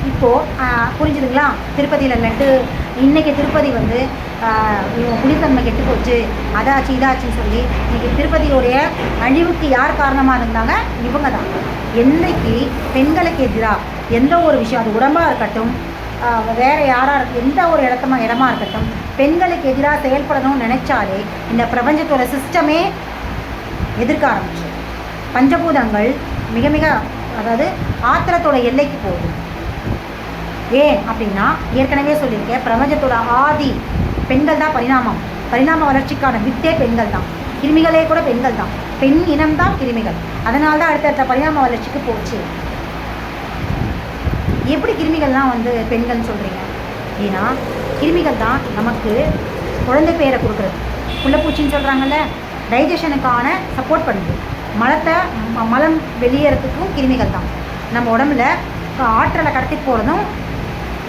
இப்போது புரிஞ்சுதுங்களா? திருப்பதியில் லட்டு இன்றைக்கி திருப்பதி வந்து இவங்க புனிதன்மை கெட்டு போச்சு, அதாச்சு இதாச்சுன்னு சொல்லி இன்றைக்கி திருப்பதியோடைய அழிவுக்கு யார் காரணமாக இருந்தாங்க? இவங்க தான். என்றைக்கு பெண்களுக்கு எதிராக எந்த ஒரு விஷயம், அது உடம்பாக இருக்கட்டும், வேறு யாராக எந்த ஒரு இடமா இருக்கட்டும், பெண்களுக்கு எதிராக செயல்படணும்னு நினச்சாலே இந்த பிரபஞ்சத்தோட சிஸ்டமே எதிர்க்க ஆரம்பிச்சு. பஞ்சபூதங்கள் மிக மிக, அதாவது ஆத்திரத்தோட எல்லைக்கு போகும். ஏன் அப்படின்னா, ஏற்கனவே சொல்லியிருக்கேன், பிரபஞ்சத்தோட ஆதி பெண்கள் தான். பரிணாம வளர்ச்சிக்கான வித்தே பெண்கள் தான். கிருமிகளே கூட பெண்கள் தான். பெண் இனம்தான் கிருமிகள். அதனால தான் அடுத்தடுத்த பரிணாம வளர்ச்சிக்கு போச்சு. எப்படி கிருமிகள்லாம் வந்து பெண்கள்னு சொல்கிறீங்க? ஏன்னா கிருமிகள் தான் நமக்கு குழந்தை பேரை கொடுக்குறது. புள்ளப்பூச்சின்னு சொல்கிறாங்கல்ல, டைஜஷனுக்கான சப்போர்ட் பண்ணுது. மலம் வெளியேறதுக்கும் கிருமிகள் தான். நம்ம உடம்புல ஆற்றலை கடத்திட்டு போகிறதும்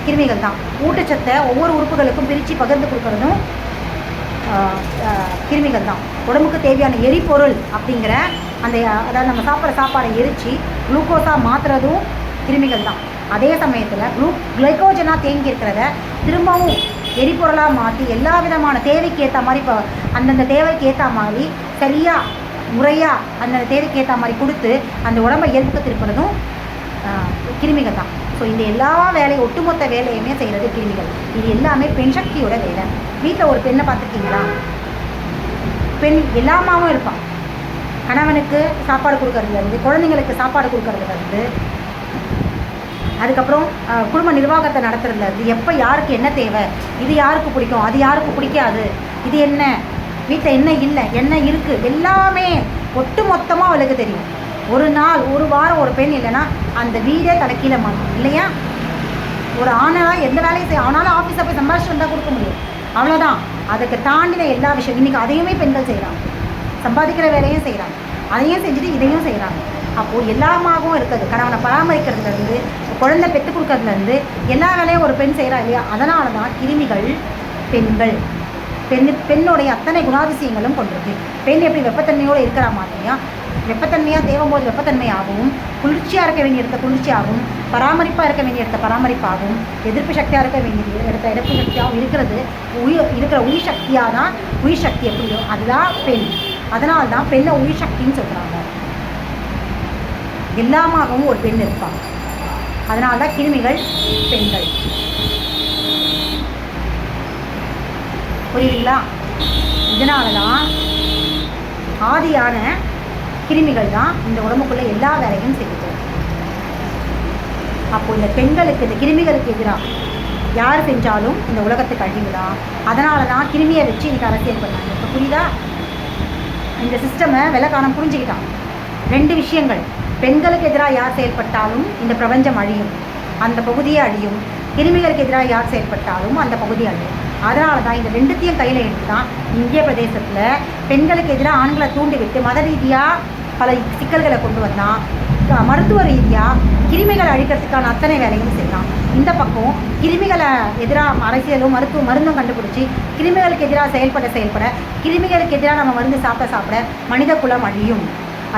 கிருமிகள் தான். ஊட்டச்சத்தை ஒவ்வொரு உறுப்புகளுக்கும் பிரித்து பகிர்ந்து கொடுக்குறதும் கிருமிகள் தான். உடம்புக்கு தேவையான எரிபொருள் அப்படிங்கிற அந்த, அதாவது நம்ம சாப்பிட்ற சாப்பாடை எரித்து குளுக்கோஸாக மாற்றுறதும் கிருமிகள் தான். அதே சமயத்தில் கிளைக்கோஜனாக தேங்கி இருக்கிறத திரும்பவும் எரிபொருளாக மாற்றி எல்லா விதமான தேவைக்கு ஏற்ற மாதிரி, இப்போ அந்தந்த தேவைக்கு ஏற்ற மாதிரி சரியாக முறையாக அந்தந்த தேவைக்கு ஏற்ற மாதிரி கொடுத்து அந்த உடம்பை இயல்புக்கு திருப்புறதும் கிருமிகள் தான். ஸோ இந்த எல்லா வேலையும், ஒட்டுமொத்த வேலையுமே செய்கிறது கிருமிகள். இது எல்லாமே பெண் சக்தியோட வேலை. வீட்டில் ஒரு பெண்ணை பார்த்துருக்கீங்களா? பெண் எல்லாமாவும் இருப்பான். கணவனுக்கு சாப்பாடு கொடுக்கறதுலேருந்து, குழந்தைங்களுக்கு சாப்பாடு கொடுக்கறதுலேருந்து, அதுக்கப்புறம் குடும்ப நிர்வாகத்தை நடத்துறதுலேருந்து, எப்போ யாருக்கு என்ன தேவை, இது யாருக்கு பிடிக்கும், அது யாருக்கு பிடிக்காது, இது என்ன, வீட்டில் என்ன இல்லை, என்ன இருக்குது, எல்லாமே ஒட்டு மொத்தமாக அவளுக்கு தெரியும். ஒரு நாள், ஒரு வாரம் ஒரு பெண் இல்லைன்னா அந்த வீடே தலைக்கீழ மாட்டோம் இல்லையா? ஒரு ஆணாக எந்த வேலையும் செய்ய, ஆனாலும் ஆஃபீஸை போய் சம்பாதிச்சு வந்தால் கொடுக்க முடியும், அவ்வளோதான். அதுக்கு தாண்டின எல்லா விஷயம் இன்றைக்கி அதையுமே பெண்கள் செய்கிறாங்க. சம்பாதிக்கிற வேலையும் செய்கிறாங்க, அதையும் செஞ்சுட்டு இதையும் செய்கிறாங்க. அப்போது எல்லாமாகவும் இருக்குது. கணவனை பராமரிக்கிறதுலேருந்து, குழந்தை பெற்றுக் கொடுக்கறதுலேருந்து எல்லா வேலையும் ஒரு பெண் செய்கிறா இல்லையா? அதனால தான் கிருமிகள் பெண்கள். பெண்ணுடைய அத்தனை குணாதிசயங்களும் கொண்டிருக்கு. பெண் எப்படி வெப்பத்தன்மையோடு இருக்கிற மாதிரியா, வெப்பத்தன்மையாக தேவும் போது வெப்பத்தன்மையாகவும், குளிர்ச்சியாக இருக்க வேண்டிய இடத்த குளிர்ச்சியாகவும், பராமரிப்பாக இருக்க வேண்டிய இடத்த பராமரிப்பாகவும், எதிர்ப்பு சக்தியாக இருக்க வேண்டிய இடத்த எதிர்ப்பு சக்தியாகவும் இருக்கிற உயிர் சக்தியாக தான், உயிர் சக்தி எப்படியோ அதுதான் பெண். அதனால தான் பெண்ணை உயிர் சக்தின்னு சொல்கிறாங்க. எல்லாமாகவும் ஒரு பெண் இருப்பாங்க. அதனால தான் கிருமிகள் பெண்கள். புரியுதுங்களா? இதனால தான் ஆதியான கிருமிகள் தான் இந்த உடம்புக்குள்ளே எல்லா வேலையும் செய்யுது. அப்போது இந்த பெண்களுக்கு, இந்த கிருமிகளுக்கு எதிராக யார் செஞ்சாலும் இந்த உலகத்துக்கு அழிவுதான். அதனால தான் கிருமியை வச்சு இன்றைக்கி அரசியல் பண்ணாங்க. இப்போ புரியுதா? இந்த சிஸ்டமை வெள்ளக்காரன் புரிஞ்சுக்கிட்டான். 2 விஷயங்கள். பெண்களுக்கு எதிராக யார் செயல்பட்டாலும் இந்த பிரபஞ்சம் அழியும், அந்த பகுதியே அழியும். கிருமிகளுக்கு எதிராக யார் செயல்பட்டாலும் அந்த பகுதி அழியும். அதனால தான் இந்த 2த்தையும் கையில் எடுத்து தான் இந்திய பிரதேசத்தில் பெண்களுக்கு எதிராக ஆண்களை தூண்டிவிட்டு மத ரீதியாக பல சிக்கல்களை கொண்டு வந்தான். மருத்துவ ரீதியாக கிருமிகளை அழிக்கிறதுக்கான அத்தனை வேலையும் செய்யலாம். இந்த பக்கம் கிருமிகளை எதிராக அரசியலும் மருந்தும் கண்டுபிடிச்சி கிருமிகளுக்கு எதிராக செயல்பட கிருமிகளுக்கு எதிராக நம்ம மருந்து சாப்பிட மனித குலம் அழியும்.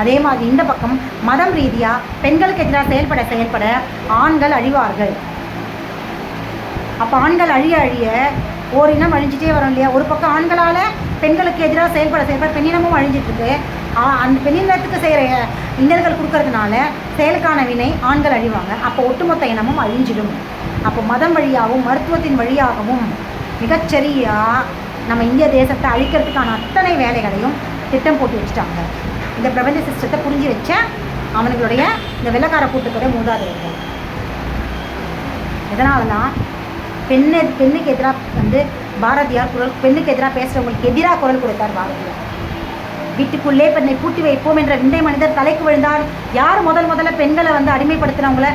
அதே மாதிரி இந்த பக்கம் மதம் ரீதியாக பெண்களுக்கு எதிராக செயல்பட ஆண்கள் அழிவார்கள். அப்போ ஆண்கள் அழிய ஓரினம் அழிஞ்சிட்டே வரும் இல்லையா? ஒரு பக்கம் ஆண்களால் பெண்களுக்கு எதிராக செயல்பட பெண்ணினமும் அழிஞ்சிட்ருக்கு. அந்த பெண்ணினத்துக்கு செய்கிற இன்னல்கள் கொடுக்கறதுனால செயலுக்கான வினை ஆண்கள் அழிவாங்க. அப்போ ஒட்டுமொத்த இனமும் அழிஞ்சிடும். அப்போ மதம் வழியாகவும் மருத்துவத்தின் வழியாகவும் மிகச்சரியாக நம்ம இந்திய தேசத்தை அழிக்கிறதுக்கான அத்தனை வேலைகளையும் திட்டம் போட்டு வச்சுட்டாங்க. இந்த பிரபஞ்ச சிஸ்டத்தை புரிஞ்சு வச்ச அவனுங்களுடைய இந்த வெள்ளக்கார கூட்டத்தோட மூதாதையர்கள். இதனால தான் பெண்ணுக்கு எதிராக வந்து பாரதியார் பெண்ணுக்கு எதிராக பேசுகிறவங்களுக்கு எதிராக குரல் கொடுத்தார் பாரதியார். வீட்டுக்குள்ளே பெண்ணை பூட்டி வைப்போம் என்ற விந்தை மனிதர் தலைக்கு விழுந்தால் யார் முதல்ல பெண்களை வந்து அடிமைப்படுத்தினவங்கள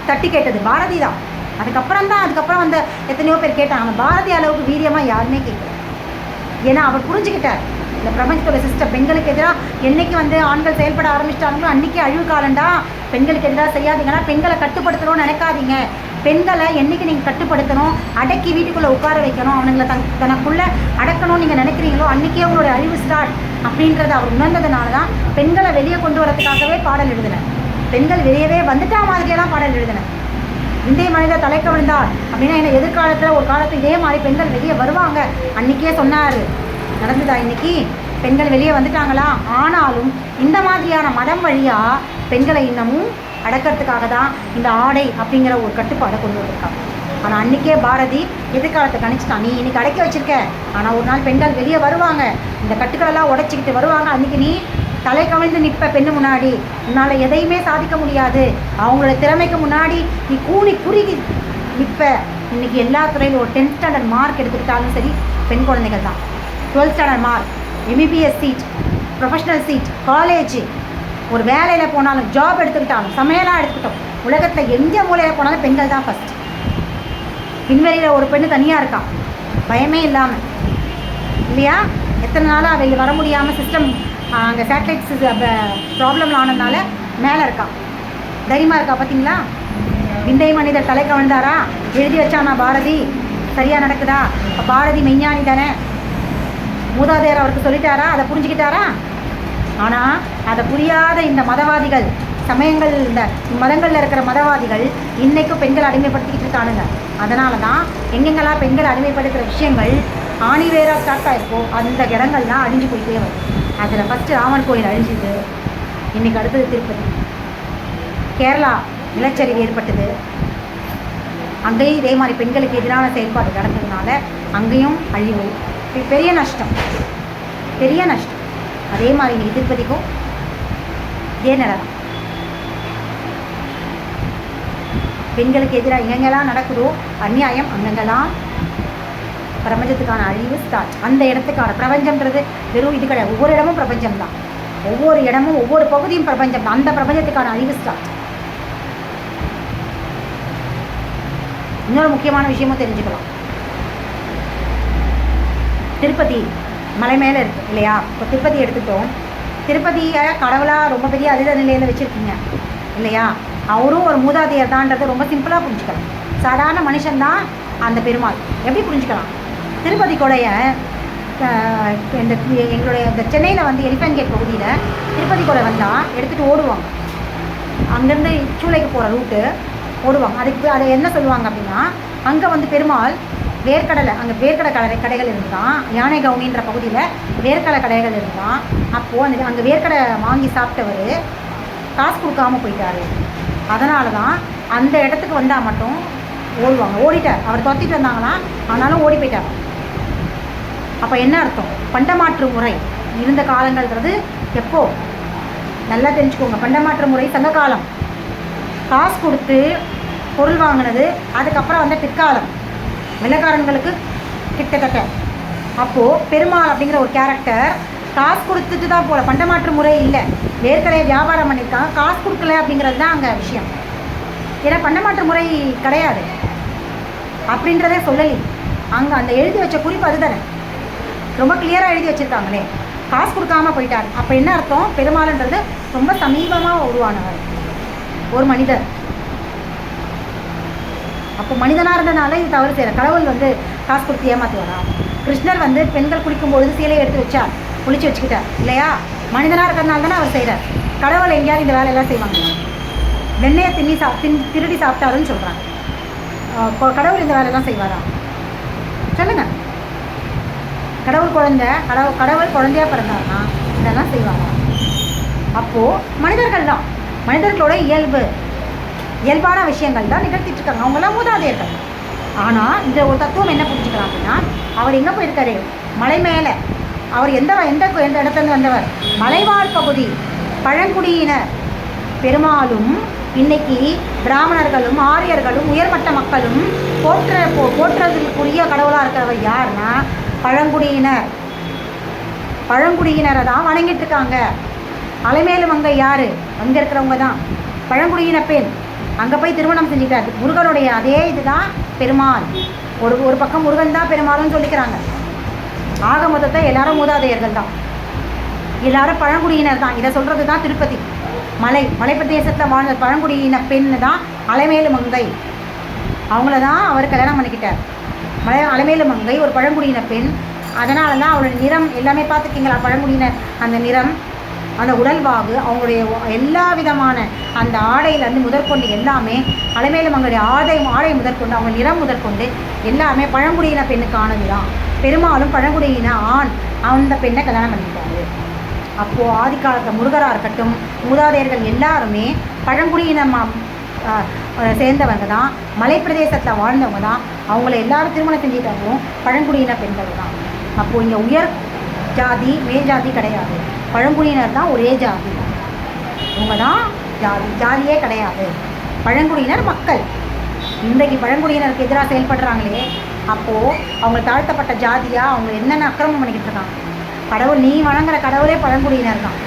தட்டி கேட்டது? பாரதி தான். அதுக்கப்புறம் வந்து எத்தனையோ பேர் கேட்டாங்க. பாரதி அளவுக்கு வீரியமாக யாருமே கேட்கல. ஏன்னா அவர் புரிஞ்சுக்கிட்டார் இந்த பிரபஞ்சத்தோட சிஸ்டம். பெண்களுக்கு எதிராக என்றைக்கு வந்து ஆண்கள் செயல்பட ஆரம்பிச்சிட்டாங்களோ அன்றைக்கி அழிவு காலண்டா. பெண்களுக்கு எதிராக செய்யாதீங்கன்னா பெண்களை கட்டுப்படுத்தணும்னு நினைக்காதீங்க. பெண்களை என்றைக்கு நீங்கள் கட்டுப்படுத்தணும், அடக்கி வீட்டுக்குள்ளே உட்கார வைக்கணும், அவனுங்களை தனக்குள்ளே அடக்கணும்னு நீங்கள் நினைக்கிறீங்களோ அன்றைக்கே அவங்களோட அழிவு ஸ்டார்ட் அப்படின்றத அவர் உணர்ந்ததுனால தான் பெண்களை வெளியே கொண்டு வரதுக்காகவே பாடல் எழுதினேன். பெண்கள் வெளியவே வந்துட்டா மாதிரியெல்லாம் பாடல் எழுதினேன். விந்தை மனிதர் தலை கவிழ்ந்தார் அப்படின்னா என்ன, எதிர்காலத்தில் ஒரு காலத்தில் இதே மாதிரி பெண்கள் வெளியே வருவாங்க. அன்றைக்கே சொன்னார், நடந்துதா இன்னைக்கு? பெண்கள் வெளியே வந்துட்டாங்களா? ஆனாலும் இந்த மாதிரியான மதம் வழியாக பெண்களை இன்னமும் அடக்கிறதுக்காக தான் இந்த ஆடை அப்படிங்கிற ஒரு கட்டுப்பாடை கொண்டு வந்திருக்காங்க. ஆனால் அன்றைக்கே பாரதி எதிர்காலத்தை கணிச்சிட்டான். நீ இன்னைக்கு அடக்கி வச்சிருக்க, ஆனால் ஒரு நாள் பெண்கள் வெளியே வருவாங்க, இந்த கட்டுக்களெல்லாம் உடைச்சிக்கிட்டு வருவாங்க. அன்றைக்கி நீ தலை கவிழ்ந்து நிற்ப பெண்ணு முன்னாடி, உன்னால் எதையுமே சாதிக்க முடியாது. அவங்களோட திறமைக்கு முன்னாடி நீ கூணி குறுகி நிற்ப. இன்றைக்கி எல்லா துறையிலும் ஒரு 10th ஸ்டாண்டர்ட் மார்க் எடுத்துக்கிட்டாலும் சரி பெண் குழந்தைகள் தான். 12th standard mark, MBBS seat, professional seat, college, ஒரு வேலையில் போனாலும், ஜாப் எடுத்துக்கிட்டாலும், சமையலாக எடுத்துக்கிட்டோம், உலகத்தில் எந்த மூலையில் போனாலும் பெண்கள் தான் ஃபஸ்ட். விண்வெளியில் ஒரு பெண்ணு தனியாக இருக்கா, பயமே இல்லாமல் இல்லையா? எத்தனை நாளாக வெளியே வர முடியாமல் சிஸ்டம் அங்கே சேட்டலைட்ஸ் ப்ராப்ளம் ஆனதுனால மேலே இருக்கா, தைரியமாக இருக்கா. பார்த்தீங்களா? விந்தை மனிதர் தலை கவிழ்ந்தாரா? எழுதி வச்சானா பாரதி? சரியாக நடக்குதா? இப்போ பாரதி மெய்ஞானி தானே, மூதாதையர் அவருக்கு சொல்லிட்டாரா? அதை புரிஞ்சுக்கிட்டாரா? ஆனால் அதை புரியாத இந்த மதவாதிகள், சமயங்கள், இந்த மதங்களில் இருக்கிற மதவாதிகள் இன்றைக்கும் பெண்களை அடிமைப்படுத்திக்கிட்டு இருக்கானுங்க. அதனால தான் எங்கெங்கெல்லாம் பெண்களை அடிமைப்படுத்துகிற விஷயங்கள் ஆணிவேராக ஸ்டார்ட் ஆகிருக்கோ அந்த இடங்கள்லாம் அழிஞ்சு போயிட்டே வரும். அதில் ஃபஸ்ட்டு ராமன் கோயில் அழிஞ்சுது, இன்றைக்கி அடுத்தது திருப்பதி. கேரளா நிலச்சரிவு ஏற்பட்டது, அங்கேயும் இதே மாதிரி பெண்களுக்கு எதிரான செயல்பாடு நடந்ததுனால அங்கேயும் அழிவு, பெரிய நஷ்டம், பெரிய நஷ்டம். அதே மாதிரி இன்றைக்கி திருப்பதிக்கும் இதே நிலை தான். பெண்களுக்கு எதிராக எங்கெங்கெல்லாம் நடக்குதோ அநியாயம், அங்கெங்கெல்லாம் பிரபஞ்சத்துக்கான அழிவு ஸ்டார்ட். அந்த இடத்துக்கான பிரபஞ்சம்ன்றது வெறும் இது கிடையாது, ஒவ்வொரு இடமும் பிரபஞ்சம் தான், ஒவ்வொரு இடமும் ஒவ்வொரு பகுதியும் பிரபஞ்சம் தான். அந்த பிரபஞ்சத்துக்கான அழிவு ஸ்டார்ட். இன்னொரு முக்கியமான விஷயமும் தெரிஞ்சுக்கலாம். திருப்பதி மலை மேலே இருக்குது இல்லையா? இப்போ திருப்பதி எடுத்துட்டோம், திருப்பதியை கடவுளாக ரொம்ப பெரிய அதீத நிலையில் வச்சுருக்கீங்க இல்லையா? அவரும் ஒரு மூதாதையர் தான்ன்றது ரொம்ப சிம்பிளாக புரிஞ்சுக்கலாம். சாதாரண மனுஷன்தான் அந்த பெருமாள். எப்படி புரிஞ்சுக்கலாம்? திருப்பதி கொடைய இந்த எங்களுடைய இந்த சென்னையில் வந்து எலிஃபென்ட் கேட் பகுதியில் திருப்பதி கொடை வந்தால் எடுத்துகிட்டு ஓடுவாங்க. அங்கேருந்து சூளைக்கு போகிற ரூட்டு ஓடுவாங்க. அதுக்கு அதை என்ன சொல்லுவாங்க அப்படின்னா, அங்கே வந்து பெருமாள் வேர்க்கடலை, அங்கே வேர்க்கடை கடைகள் இருந்தான், யானை கவுனின்ற பகுதியில் வேர்க்கடை கடைகள் இருந்தான். அப்போது அந்த அங்கே வேர்க்கடை வாங்கி சாப்பிட்டவர் காசு கொடுக்காமல் போயிட்டார். அதனால தான் அந்த இடத்துக்கு வந்தால் மட்டும் ஓடுவாங்க. ஓடிட்டார், அவர் துரத்திட்டு வந்தாங்கன்னா, ஆனாலும் ஓடி போயிட்டார். அப்போ என்ன அர்த்தம்? பண்டமாற்று முறை இருந்த காலங்கள்ன்றது எப்போ நல்லா தெரிஞ்சுக்கோங்க. பண்டமாற்று முறை சங்க காலம், காசு கொடுத்து பொருள் வாங்கினது. அதுக்கப்புறம் வந்து பிற்காலம் வெள்ளக்காரங்களுக்கு கிட்டத்தட்ட. அப்போது பெருமாள் அப்படிங்கிற ஒரு கேரக்டர் காசு கொடுத்துட்டு தான் போகல, பண்டமாற்று முறை இல்லை. வேர்க்கடையை வியாபாரம் பண்ணியிருக்காங்க, காசு கொடுக்கல அப்படிங்கிறது தான் அங்கே விஷயம். ஏன்னா பண்டமாற்று முறை கிடையாது அப்படின்றதே சொல்லலை அங்கே. அந்த எழுதி வச்ச குறிப்பு அதுதானே, ரொம்ப கிளியராக எழுதி வச்சுருக்காங்களே. காசு கொடுக்காமல் போயிட்டார். அப்போ என்ன அர்த்தம்? பெருமாள்ன்றது ரொம்ப சமீபமாக உருவானவர் ஒரு மனிதர். அப்போ மனிதனாக இருந்தனால இது தவறு செய்யற. கடவுள் வந்து காசு கொடுத்து ஏமாற்றுவாரா? கிருஷ்ணர் வந்து பெண்கள் குளிக்கும்பொழுது சீலையை எடுத்து வச்சார், குளிச்சு வச்சுக்கிட்டார் இல்லையா? மனிதனாக இருக்கிறதுனால தானே அவர் செய்கிறார். கடவுள் எங்கேயாவது இந்த வேலையெல்லாம் செய்வாங்க? வெண்ணையை திருடி சாப்பிட்டாருன்னு சொல்கிறாங்க. கடவுள் இந்த வேலையெல்லாம் செய்வாரா? சொல்லுங்கள். கடவுள் குழந்தையாக பிறந்தாருன்னா இதெல்லாம் செய்வாரா? அப்போது மனிதர்கள் தான், மனிதர்களோட இயல்பான விஷயங்கள் தான் நிகழ்த்திட்டுருக்காங்க. அவங்களாம் மூதாதையர்கள். ஆனால் இந்த ஒரு தத்துவம் என்ன புரிஞ்சுக்கலாம் அப்படின்னா, அவர் எங்கே போயிருக்காரு? மலை மேலே. அவர் எந்த இடத்துலேருந்து வந்தவர்? மலைவாழ் பகுதி பழங்குடியினர். பெருமாளும் இன்னைக்கு பிராமணர்களும் ஆரியர்களும் உயர்மட்ட மக்களும் போற்றுறதுக்குரிய கடவுளாக இருக்கிறவர் யாருன்னா பழங்குடியினர். பழங்குடியினரை தான் வணங்கிட்டு இருக்காங்க. அலைமேலு மங்கை யார்? அங்கே இருக்கிறவங்க தான் பழங்குடியின பெண். அங்கே போய் திருமணம் செஞ்சுக்கிட்டாரு. முருகனுடைய அதே இதுதான் பெருமாள். ஒரு பக்கம் முருகன் தான் பெருமாள்னு சொல்லிக்கிறாங்க. ஆக மொத்தத்தை எல்லாரும் மூதாதையர்கள் தான், எல்லாரும் பழங்குடியினர் தான். இதை சொல்கிறது தான் திருப்பதி. மலை பிரதேசத்தில் வாழ்ந்த பழங்குடியின பெண் தான் அலைமேலு மங்கை. அவங்கள தான் அவர் கல்யாணம் பண்ணிக்கிட்டார். அலைமேலு மங்கை ஒரு பழங்குடியின பெண். அதனால தான் அவரோட நிறம் எல்லாமே பார்த்துக்கிங்களா? பழங்குடியினர் அந்த நிறம் அந்த உடல்வாகு, அவங்களுடைய எல்லா விதமான அந்த ஆடையிலேருந்து முதற்கொண்டு எல்லாமே, அலைமேலும் அவங்களுடைய ஆடை முதற்கொண்டு, அவங்க நிறம் முதற்கொண்டு எல்லாமே பழங்குடியின பெண்ணுக்கானது தான். பெரும்பாலும் பழங்குடியின ஆண் அந்த பெண்ணை கல்யாணம் பண்ணிட்டாரு. அப்போது ஆதிக்காலத்தில் முருகராக இருக்கட்டும், மூதாதையர்கள் எல்லாருமே பழங்குடியினமாக சேர்ந்தவங்க தான், மலைப்பிரதேசத்தில் வாழ்ந்தவங்க தான். அவங்கள எல்லாரும் திருமணம் செஞ்சுட்டாலும் பழங்குடியின பெண்கள் தான். அப்போது இங்கே உயர் ஜாதி மேல் ஜாதி கிடையாது, பழங்குடியினர் தான் ஒரே ஜாதி. இவங்க தான் ஜாதியே கிடையாது, பழங்குடியினர் மக்கள். இன்றைக்கு பழங்குடியினருக்கு எதிராக செயல்படுறாங்களே, அப்போது அவங்க தாழ்த்தப்பட்ட ஜாதியாக அவங்க என்னென்ன அக்கிரமம் பண்ணிக்கிட்டு இருக்காங்க. கடவுள், நீ வணங்குற கடவுளே பழங்குடியினர் தான்.